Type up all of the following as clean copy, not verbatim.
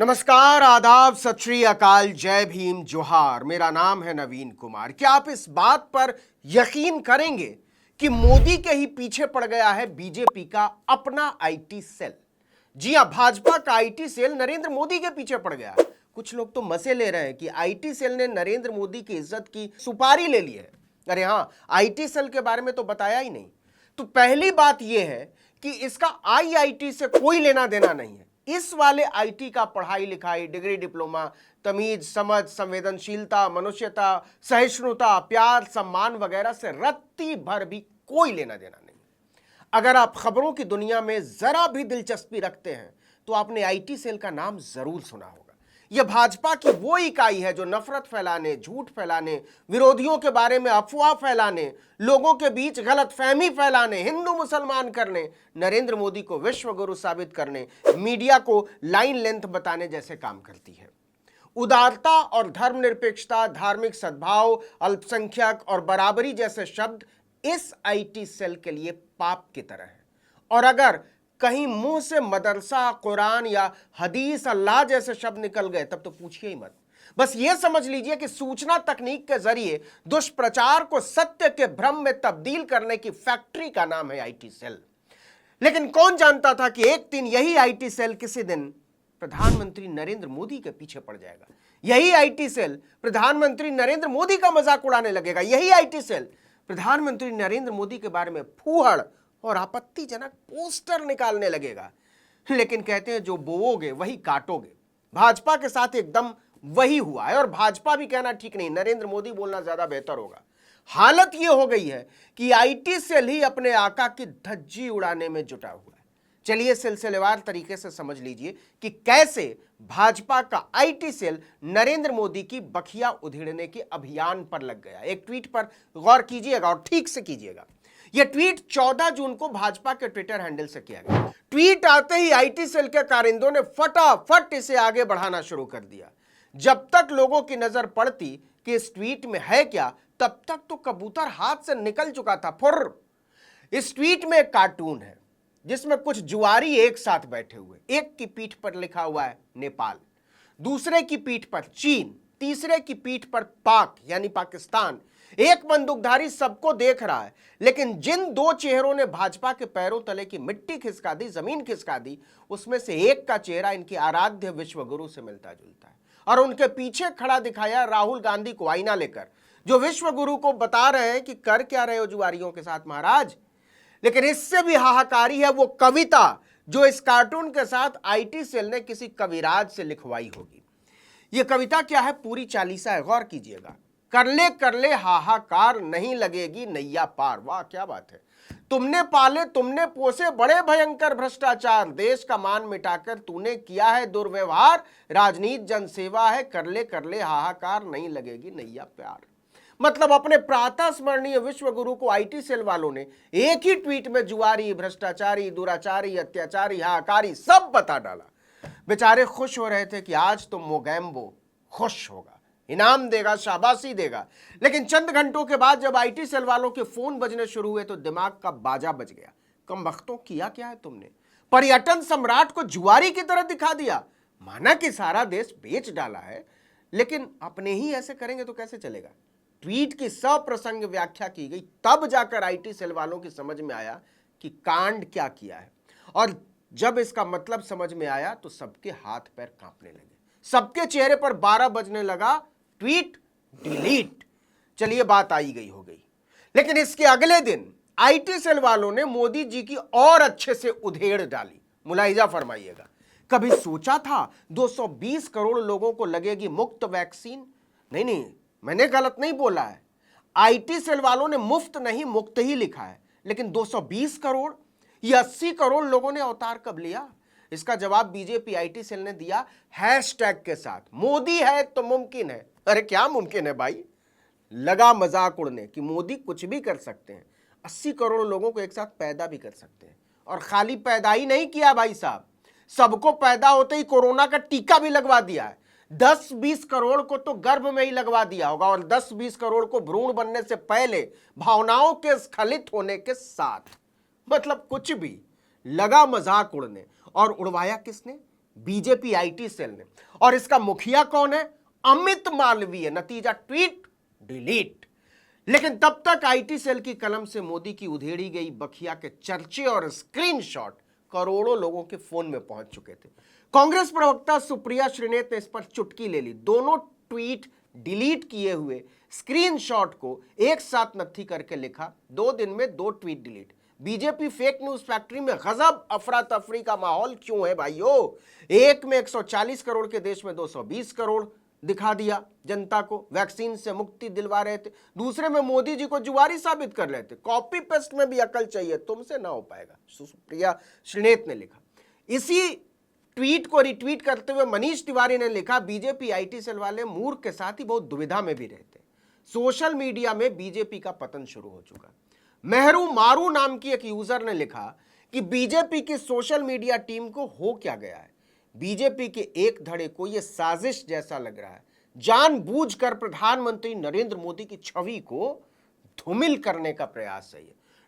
नमस्कार, आदाब, सत श्री अकाल, जय भीम, जोहार। मेरा नाम है नवीन कुमार। क्या आप इस बात पर यकीन करेंगे कि मोदी के ही पीछे पड़ गया है बीजेपी का अपना आईटी सेल? जी हां, भाजपा का आईटी सेल नरेंद्र मोदी के पीछे पड़ गया है। कुछ लोग तो मजे ले रहे हैं कि आईटी सेल ने नरेंद्र मोदी की इज्जत की सुपारी ले ली है। अरे हां, आईटी सेल के बारे में तो बताया ही नहीं। तो पहली बात यह है कि इसका आईआईटी से कोई लेना देना नहीं है। इस वाले आईटी का पढ़ाई लिखाई, डिग्री, डिप्लोमा, तमीज, समझ, संवेदनशीलता, मनुष्यता, सहिष्णुता, प्यार, सम्मान वगैरह से रत्ती भर भी कोई लेना देना नहीं। अगर आप खबरों की दुनिया में जरा भी दिलचस्पी रखते हैं तो आपने आईटी सेल का नाम जरूर सुना होगा। यह भाजपा की वो इकाई है जो नफरत फैलाने, झूठ फैलाने, विरोधियों के बारे में अफवाह फैलाने, लोगों के बीच गलतफहमी फैलाने, हिंदू मुसलमान करने, नरेंद्र मोदी को विश्व गुरु साबित करने, मीडिया को लाइन लेंथ बताने जैसे काम करती है। उदारता और धर्मनिरपेक्षता, धार्मिक सद्भाव, अल्पसंख्यक और बराबरी जैसे शब्द इस आईटी सेल के लिए पाप की तरह है। और अगर कहीं मुंह से मदरसा, कुरान या हदीस, अल्लाह जैसे शब्द निकल गए तब तो पूछिए ही मत। बस ये समझ लीजिए कि सूचना तकनीक के जरिए दुष्प्रचार को सत्य के भ्रम में तब्दील करने की फैक्ट्री का नाम है आईटी सेल। लेकिन कौन जानता था कि एक दिन यही आईटी सेल किसी दिन प्रधानमंत्री नरेंद्र मोदी के पीछे पड़ जाएगा। यही आईटी सेल प्रधानमंत्री नरेंद्र मोदी का मजाक उड़ाने लगेगा। यही आईटी सेल प्रधानमंत्री नरेंद्र मोदी के बारे में फूहड़ और आपत्तिजनक पोस्टर निकालने लगेगा। लेकिन कहते हैं जो बोओगे वही काटोगे। भाजपा के साथ एकदम वही हुआ है। और भाजपा भी कहना ठीक नहीं, नरेंद्र मोदी बोलना ज्यादा बेहतर होगा। हालत यह हो गई है कि आईटी सेल ही अपने आका की धज्जी उड़ाने में जुटा हुआ है। चलिए सिलसिलेवार तरीके से समझ लीजिए कि कैसे भाजपा का आईटी सेल नरेंद्र मोदी की बखिया उधेड़ने के अभियान पर लग गया। एक ट्वीट पर गौर कीजिएगा और ठीक से कीजिएगा। यह ट्वीट 14 जून को भाजपा के ट्विटर हैंडल से किया गया। ट्वीट आते ही आईटी सेल के कारिंदों ने फटाफट इसे आगे बढ़ाना शुरू कर दिया। जब तक लोगों की नजर पड़ती कि इस ट्वीट में है क्या, तब तक तो कबूतर हाथ से निकल चुका था। फुर्र। इस ट्वीट में एक कार्टून है जिसमें कुछ जुआरी एक साथ बैठे हुए। एक की पीठ पर लिखा हुआ है नेपाल, दूसरे की पीठ पर चीन, तीसरे की पीठ पर पाक यानी पाकिस्तान। एक बंदूकधारी सबको देख रहा है, लेकिन जिन दो चेहरों ने भाजपा के पैरों तले की मिट्टी खिसका दी, जमीन खिसका दी, उसमें से एक का चेहरा इनके आराध्य विश्वगुरु से मिलता जुलता है। और उनके पीछे खड़ा दिखाया राहुल गांधी को आईना लेकर, जो विश्वगुरु को बता रहे हैं कि कर क्या रहे हो जुआरियों के साथ महाराज। लेकिन इससे भी हाहाकारी है वो कविता जो इस कार्टून के साथ आईटी सेल ने किसी कविराज से लिखवाई होगी। यह कविता क्या है, पूरी चालीसा है, गौर कीजिएगा। कर ले हाहाकार, नहीं लगेगी नैया पार। वाह क्या बात है। तुमने पाले तुमने पोसे बड़े भयंकर भ्रष्टाचार, देश का मान मिटाकर तूने किया है दुर्व्यवहार, राजनीति जनसेवा है, कर ले हाहाकार, नहीं लगेगी नैया प्यार। मतलब अपने प्रातः स्मरणीय विश्वगुरु को आईटी सेल वालों ने एक ही ट्वीट में जुआरी, भ्रष्टाचारी, दुराचारी, अत्याचारी, हाहाकारी सब बता डाला। बेचारे खुश हो रहे थे कि आज तो मोगैम्बो खुश होगा, इनाम देगा, शाबाशी देगा। लेकिन चंद घंटों के बाद जब आईटी सेल वालों के फोन बजने शुरू हुए तो दिमाग का बाजा बज गया। कम वक्तों किया क्या है तुमने? पर्यटन सम्राट को जुआरी की तरह दिखा दिया। माना कि सारा देश बेच डाला है, लेकिन अपने ही ऐसे करेंगे तो कैसे चलेगा। ट्वीट की सप्रसंग व्याख्या की गई, तब जाकर आईटी सेल वालों की समझ में आया कि कांड क्या किया है। और जब इसका मतलब समझ में आया तो सबके हाथ पैर कांपने लगे, सबके चेहरे पर 12 बजने लगा। Tweet delete. चलिए बात आई गई हो गई। लेकिन इसके अगले दिन आईटी सेल वालों ने मोदी जी की और अच्छे से उधेड़ डाली। मुलाहिजा फरमाइएगा। कभी सोचा था 220 करोड़ लोगों को लगेगी मुफ्त वैक्सीन? नहीं, मैंने गलत नहीं बोला है। आईटी सेल वालों ने मुफ्त नहीं मुक्त ही लिखा है। लेकिन 220 करोड़, ये 80 करोड़ लोगों ने अवतार कब लिया? इसका जवाब बीजेपी आईटी सेल ने दिया हैशटैग के साथ, मोदी है तो मुमकिन है। अरे क्या मुमकिन है भाई? लगा मजाक उड़ने कि मोदी कुछ भी कर सकते हैं। 80 करोड़ लोगों को एक साथ पैदा भी कर सकते हैं। और खाली पैदा ही नहीं किया भाई साहब, सबको पैदा होते ही कोरोना का टीका भी लगवा दिया है। 10-20 करोड़ को तो गर्भ में ही लगवा दिया होगा और 10-20 करोड़ को भ्रूण बनने से पहले भावनाओं के स्खलित होने के साथ। मतलब कुछ भी, लगा मजाक उड़ने। और उड़वाया किसने? बीजेपी आईटी सेल ने। और इसका मुखिया कौन है? अमित मालवीय। नतीजा ट्वीट डिलीट। लेकिन तब तक आईटी सेल की कलम से मोदी की उधेड़ी गई बखिया के चर्चे और स्क्रीनशॉट करोड़ों लोगों के फोन में पहुंच चुके थे। कांग्रेस प्रवक्ता सुप्रिया श्रीनेत ने इस पर चुटकी ले ली। दोनों ट्वीट डिलीट किए हुए स्क्रीनशॉट को एक साथ नत्थी करके लिखा, 2 दिन में 2 tweet delete. BJP fake news factory में गजब अफरा तफरी का माहौल क्यों है भाइयों? एक में 140 करोड़ के देश में 220 करोड़ दिखा दिया जनता को, वैक्सीन से मुक्ति दिलवा रहे थे। दूसरे में मोदी जी को जुआरी साबित कर रहे थे। कॉपी पेस्ट में भी अकल चाहिए, तुमसे ना हो पाएगा, सुप्रिया श्रीनेत ने लिखा। इसी ट्वीट को रिट्वीट करते हुए मनीष तिवारी ने लिखा, बीजेपी आईटी सेल वाले मूर्ख के साथ ही बहुत दुविधा में भी रहते। सोशल मीडिया में बीजेपी का पतन शुरू हो चुका। मेहरू मारू नाम की एक यूजर ने लिखा कि बीजेपी की सोशल मीडिया टीम को हो क्या गया है? बीजेपी के एक धड़े को यह साजिश जैसा लग रहा है, जानबूझकर प्रधानमंत्री नरेंद्र मोदी की छवि को धूमिल करने का प्रयास है।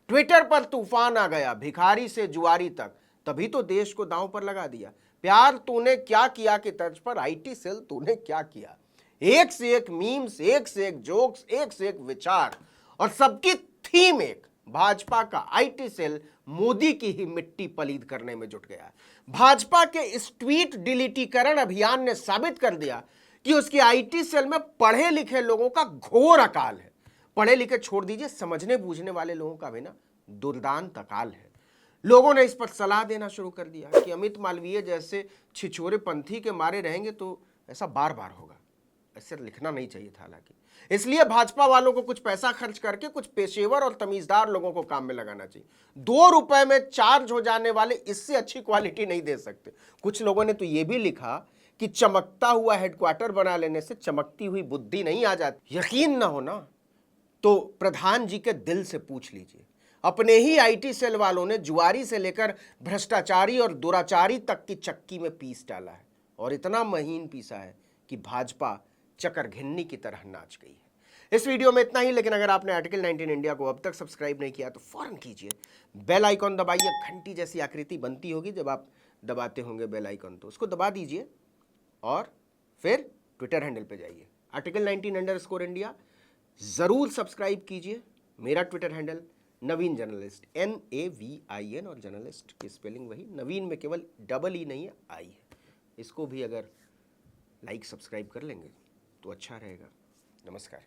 ट्विटर पर तूफान आ गया, भिखारी से जुआरी तक, तभी तो देश को दांव पर लगा दिया। प्यार तूने क्या किया की तर्ज पर आईटी सेल तूने क्या किया। एक से एक मीम्स, एक से एक जोक्स, एक से एक विचार, और सबकी थीम एक, भाजपा का आईटी सेल मोदी की ही मिट्टी पलीद करने में जुट गया। भाजपा के इस ट्वीट डिलीटीकरण अभियान ने साबित कर दिया कि उसके आईटी सेल में पढ़े लिखे लोगों का घोर अकाल है। पढ़े लिखे छोड़ दीजिए, समझने बूझने वाले लोगों का भी ना दुर्दांत अकाल है। लोगों ने इस पर सलाह देना शुरू कर दिया कि अमित मालवीय जैसे छिछोरे पंथी के मारे रहेंगे तो ऐसा बार बार होगा। ऐसे लिखना नहीं चाहिए था हालांकि। इसलिए भाजपा वालों को कुछ पैसा खर्च करके कुछ पेशेवर और तमीजदार लोगों को काम में लगाना चाहिए। 2 रुपए में चार्ज हो जाने वाले इससे अच्छी क्वालिटी नहीं दे सकते। कुछ लोगों ने तो यह भी लिखा कि चमकता हुआ हेडक्वार्टर बना लेने से चमकती हुई बुद्धि नहीं आ जाती। यकीन ना हो ना तो प्रधान जी के दिल से पूछ लीजिए। अपने ही आईटी सेल वालों ने जुआरी से लेकर भ्रष्टाचारी और दुराचारी तक की चक्की में पीस डाला है, और इतना महीन पीसा है कि भाजपा चकर घिन्नी की तरह नाच गई है। इस वीडियो में इतना ही, लेकिन अगर आपने आर्टिकल 19 इंडिया को अब तक सब्सक्राइब नहीं किया तो फौरन कीजिए। बेल आइकॉन दबाइए, घंटी जैसी आकृति बनती होगी जब आप दबाते होंगे बेल आइकॉन, तो उसको दबा दीजिए और फिर ट्विटर हैंडल पे जाइए, आर्टिकल 19_ इंडिया जरूर सब्सक्राइब कीजिए। मेरा ट्विटर हैंडल नवीन जर्नलिस्ट, NAVIN, और जर्नलिस्ट की स्पेलिंग वही, नवीन में केवल डबल ई नहीं है, आई है। इसको भी अगर लाइक सब्सक्राइब कर लेंगे तो अच्छा रहेगा। नमस्कार।